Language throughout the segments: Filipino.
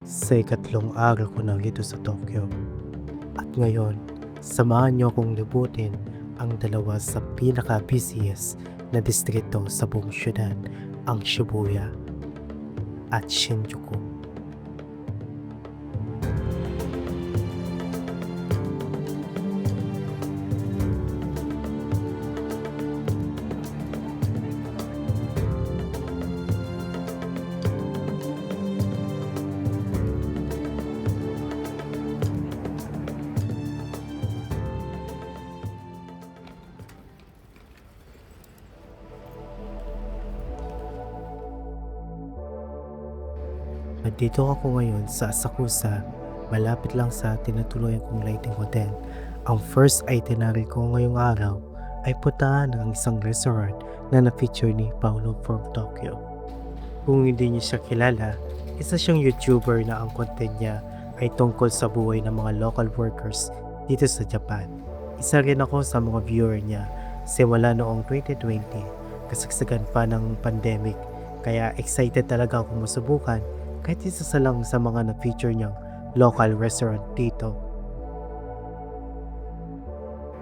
Sa ikatlong araw ko na rito sa Tokyo at ngayon, samahan niyo akong libutin ang dalawa sa pinaka-busiest na distrito sa buong syudad, ang Shibuya at Shinjuku. Nandito ako ngayon sa Asakusa, malapit lang sa tinutuluyan kong lighting hotel. Ang first itinerary ko ngayong araw ay puntahan ng isang restaurant na na-feature ni Paolo from Tokyo. Kung hindi niyo siya kilala, isa siyang YouTuber na ang content niya ay tungkol sa buhay ng mga local workers dito sa Japan. Isa rin ako sa mga viewer niya simula noong 2020, kasagsagan pa ng pandemic. Kaya excited talaga ako masubukan kahit isa sa lang sa mga na-feature niyang local restaurant dito.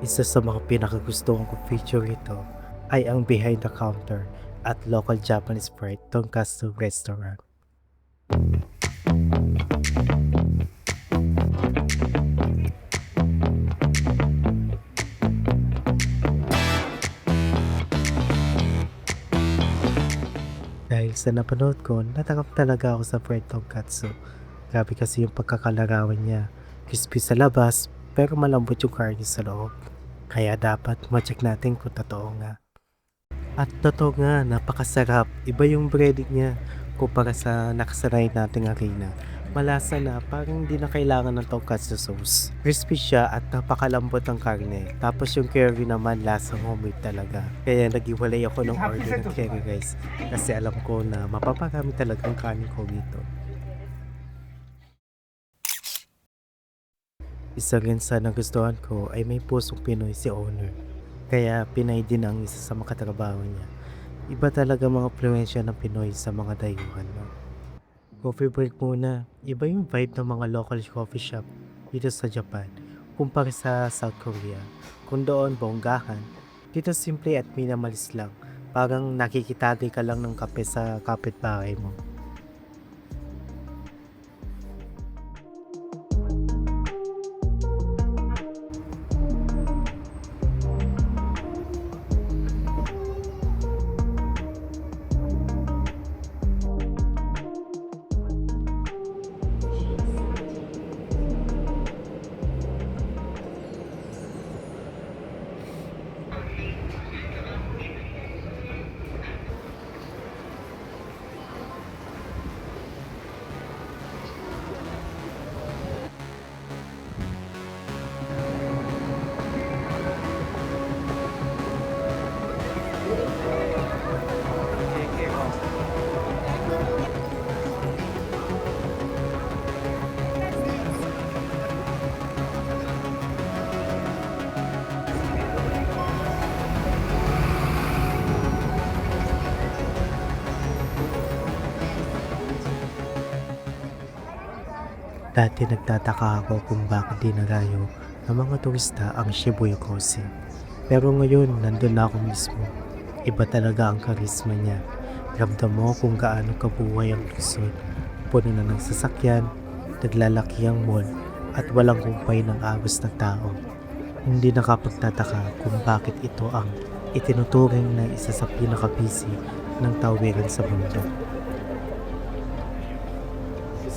Isa sa mga pinakagustuhan kong feature ito ay ang behind the counter at local Japanese fried tonkatsu restaurant. Dahil sa napanood ko, natakam talaga ako sa fried tonkatsu. Grabe kasi yung pagkakalarawan niya. Crispy sa labas, pero malambot yung karne sa loob. Kaya dapat ma-check natin kung totoo nga. At totoo nga, napakasarap. Iba yung breading niya kumpara sa nakasanay nating harina. Malasa na, parang hindi na kailangan ng tonkatsu sauce. Crispy siya at napakalambot ng karne. Tapos yung curry naman, lasang homemade talaga. Kaya nag-iwalay ako ng order ng curry rice. Kasi alam ko na mapaparami talagang kanin ko dito. Isa rin sa nagustuhan ko ay may pusong Pinoy si owner. Kaya Pinay din ang isa sa makatrabaho niya. Iba talaga mga influensya ng Pinoy sa mga dayuhan. No? Coffee break muna. Iba yung vibe ng mga local coffee shop dito sa Japan kumpara sa South Korea. Kung doon bonggahan, dito simple at minimalist lang. Parang nakikitagay ka lang ng kape sa kapitbahay mo. Dati nagtataka ako kung bakit dinarayo ng mga turista ang Shibuya Crossing. Pero ngayon, nandun na ako mismo. Iba talaga ang karisma niya. Ramdam mo kung gaano kabuhay ang lungsod. Puno na ng sasakyan, naglalaki ang mall, at walang kumpay ng agos ng tao. Hindi nakapagtataka kung bakit ito ang itinuturing na isa sa pinaka-busy ng tawiran sa mundo.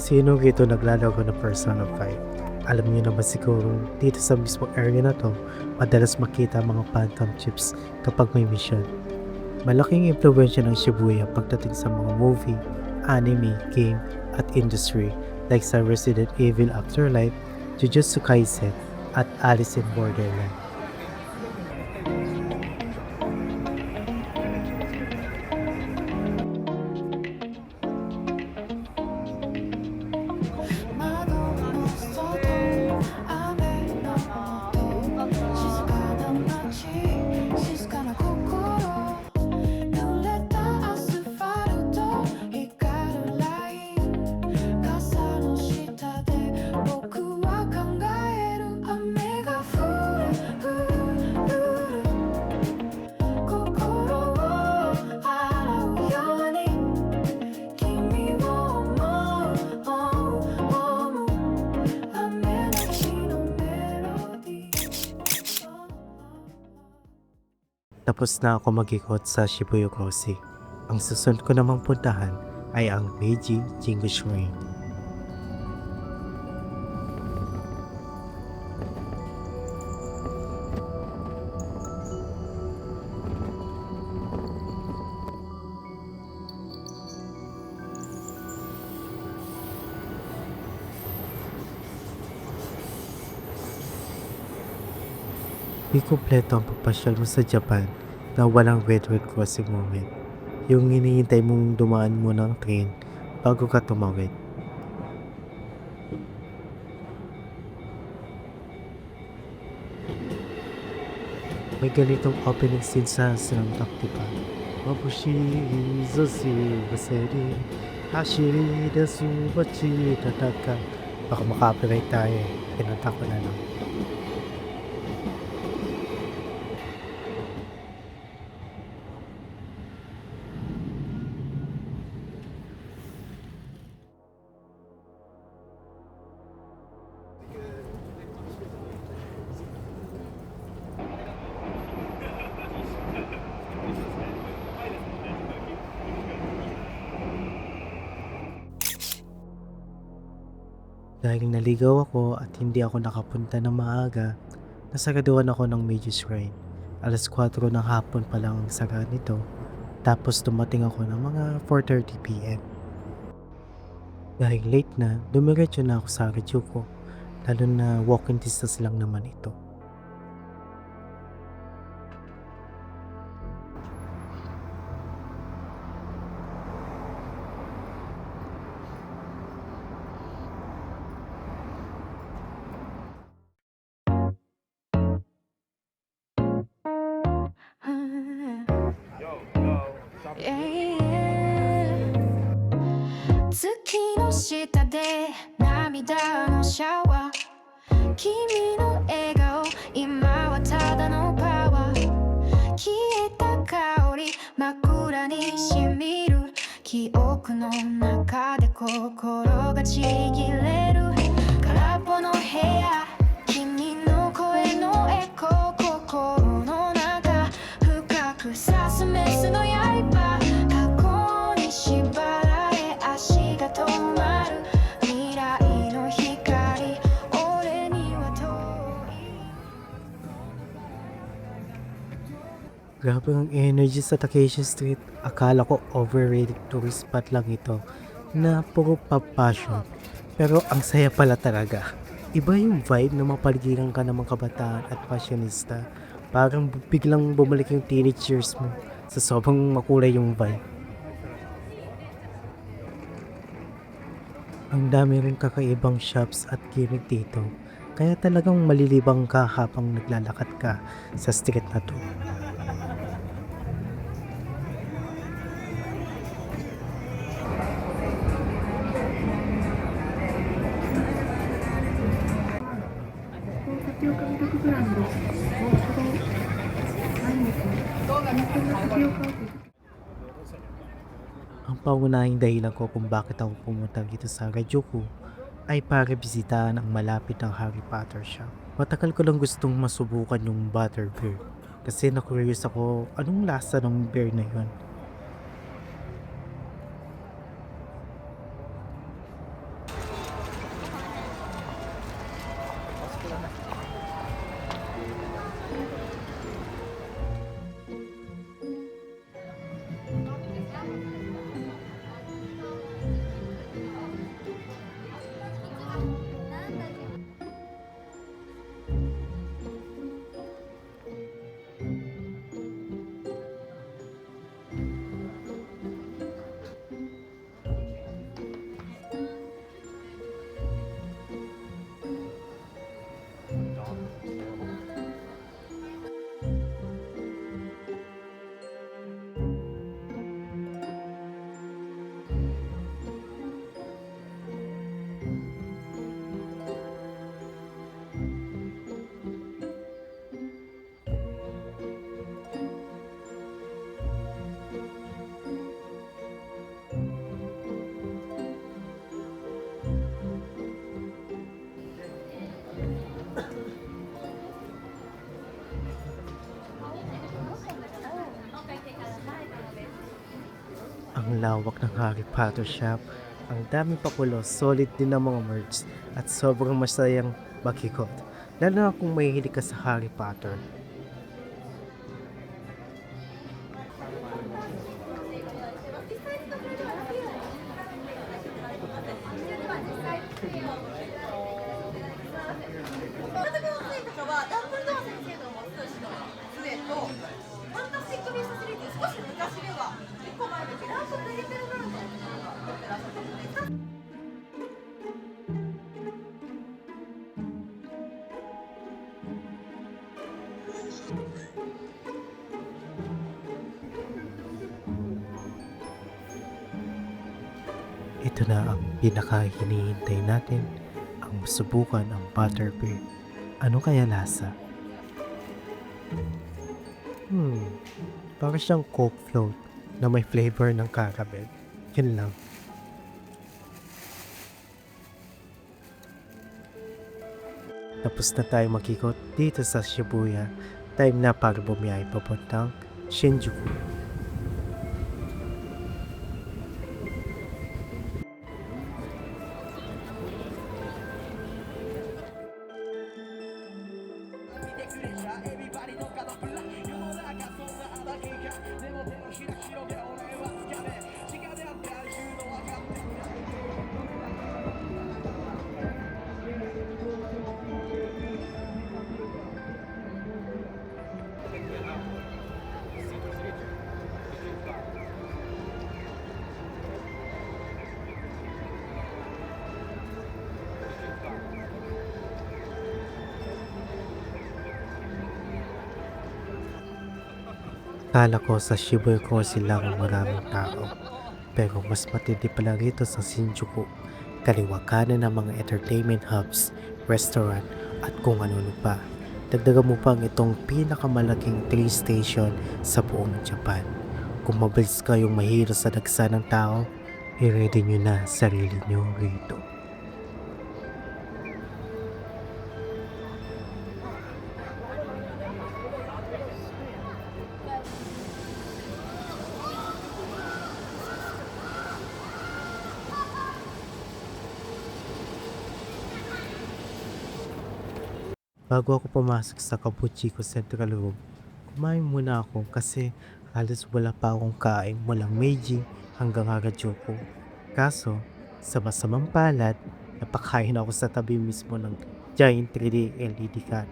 Sino rito naglalaro ng Persona 5? Alam niyo naman siguro, dito sa mismo area na to, madalas makita ang mga phantom chips kapag may mission. Malaking impluwensya ng Shibuya pagdating sa mga movie, anime, game, at industry like sa Resident Evil Afterlife, Jujutsu Kaisen, at Alice in Borderland. Tapos na ako mag-ikot sa Shibuya Crossing. Ang susunod ko namang puntahan ay ang Meiji Jingu Shrine. Di kumpleto ang pagpasyal mo sa Japan na walang red crossing moment. Yung hinihintay mong dumaan muna ang train bago ka tumawid. May ganitong opening scene sa Slumdog, diba? Mabushi Zoshi Baseri Hashiri Desu Bachi Tataka. Baka makapiright tayo eh. Pinunta ko na lang. Dahil naligaw ako at hindi ako nakapunta ng maaga, nasagaduhan ako ng Meiji Shrine. Alas 4 ng hapon pa lang ang sara nito, tapos dumating ako ng mga 4:30 p.m. Dahil late na, dumiretso na ako sa Harajuku, lalo na walking distance lang naman ito. Yeah. 月の下で涙のシャワー君の笑顔今はただのパワー消えた香り枕にしみる記憶の中で心がちぎれる空っぽの部屋君の声のエコー心の中深く刺すメスの刃過去に縛られ足が止まる未来の光俺には遠い Grabe ang energy sa Takeshi Street. Akala ko overrated tourist spot lang ito na puro pop passion. Pero ang saya pala talaga. Iba yung vibe na mapaligiran ka ng mga kabataan at fashionista. Parang biglang bumalik yung teenage years mo sa sobrang makulay yung vibe. Ang dami rin kakaibang shops at gimmick dito. Kaya talagang malilibang ka habang naglalakad ka sa street na to. Ang pangunahing dahilan ko kung bakit ako pumunta dito sa Harajuku ay para bisitahan ang malapit ng Harry Potter shop. Matagal ko lang gustong masubukan yung butter beer kasi na-curious ako anong lasa ng beer na yun. Ang lawak ng Harry Potter shop. Ang daming pakulo, solid din ang mga merch, at sobrang masayang makikot. Lalo na kung mahihilig ka sa Harry Potter. Ito na ang pinaka-hinihintay natin, ang masubukan ang butterbeer. Ano kaya lasa? Parang siyang Coke float na may flavor ng caramel. Yun lang. Tapos na tayo magikot dito sa Shibuya. Time na para bumiyahe papuntang Shinjuku. Kala ko sa Shibuya ko silang maraming tao. Pero mas matindi pala rito sa Shinjuku. Kaliwa kanan ng mga entertainment hubs, restaurant at kung ano pa. Dagdagan mo pang itong pinakamalaking train station sa buong Japan. Kung mabilis kayong mahilo sa dagsa ng tao, i-ready nyo na sarili nyo rito. Bago ako pumasok sa Kabuchiko Central Room, kumain muna ako kasi halos wala pa akong kain mula Meiji hanggang Harajuku. Kaso, sa masamang palad, napakain ako sa tabi mismo ng giant 3D LED cat.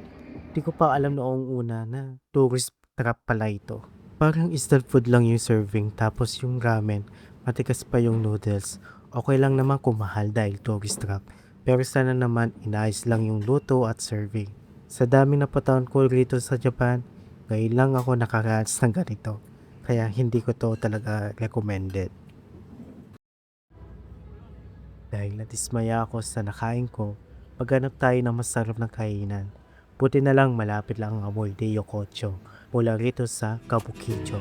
Di ko pa alam noong una na tourist trap pala ito. Parang instant food lang yung serving, tapos yung ramen, matigas pa yung noodles. Okay lang naman kung mahal dahil tourist trap. Pero sana naman inayos lang yung luto at serving. Sa dami na pataon ko rito sa Japan, ngayon lang ako nakaranas ng ganito. Kaya hindi ko to talaga recommended. Dahil nadismaya ako sa nakain ko, maghanap tayo ng masarap na kainan. Buti na lang malapit lang ang amoy de Yokocho mula rito sa Kabukicho.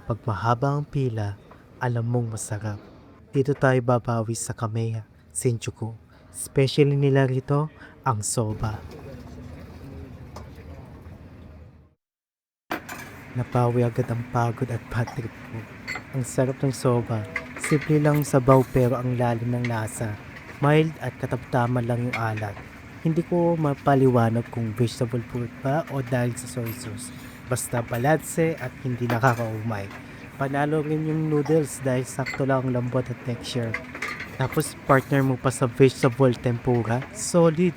Kapag mahaba ang pila, alam mong masarap. Dito tayo babawi sa Kameya, Shinjuku. Especially nila rito, ang soba. Napawi agad ang pagod at bad trip ko. Ang sarap ng soba. Simple lang sabaw pero ang lalim ng lasa. Mild at katamtaman lang yung alat. Hindi ko mapaliwanag kung vegetable fruit ba o dahil sa soy sauce. Basta balanse at hindi nakakaumay. Panalo rin yung noodles dahil sakto lang ang lambot at texture. Tapos partner mo pa sa vegetable tempura, solid.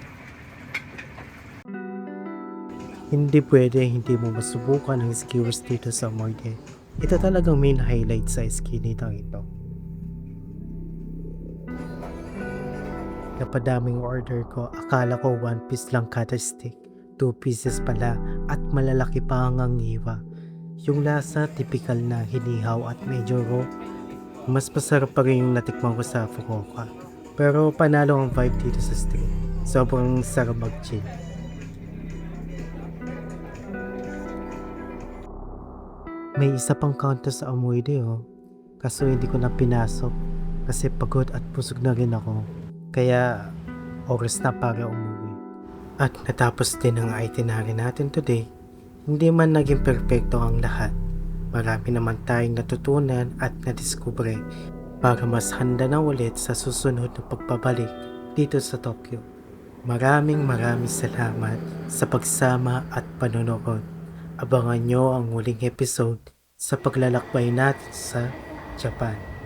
Hindi pwede hindi mo masubukan ang skewers dito sa Morgue. Ito talagang main highlight sa skinitang ito. Napadaming order ko, akala ko 1 piece lang kada stick. 2 pieces pala at malalaki pa ang hiwa. Yung lasa, typical na hinihaw at medyo raw. Mas masarap pa rin yung natikman ko sa Fukuoka. Pero panalo ang vibe dito sa street. Sobrang sarap mag-chill. May isa pang counter sa Amoyde kaso hindi ko na pinasok kasi pagod at busog na rin ako. Kaya oras na para umuwi. At natapos din ang itinerary natin today. Hindi man naging perpekto ang lahat. Marami naman tayong natutunan at nadiskubre para mas handa na ulit sa susunod na pagbabalik dito sa Tokyo. Maraming salamat sa pagsama at panonood. Abangan nyo ang muling episode sa paglalakbay natin sa Japan.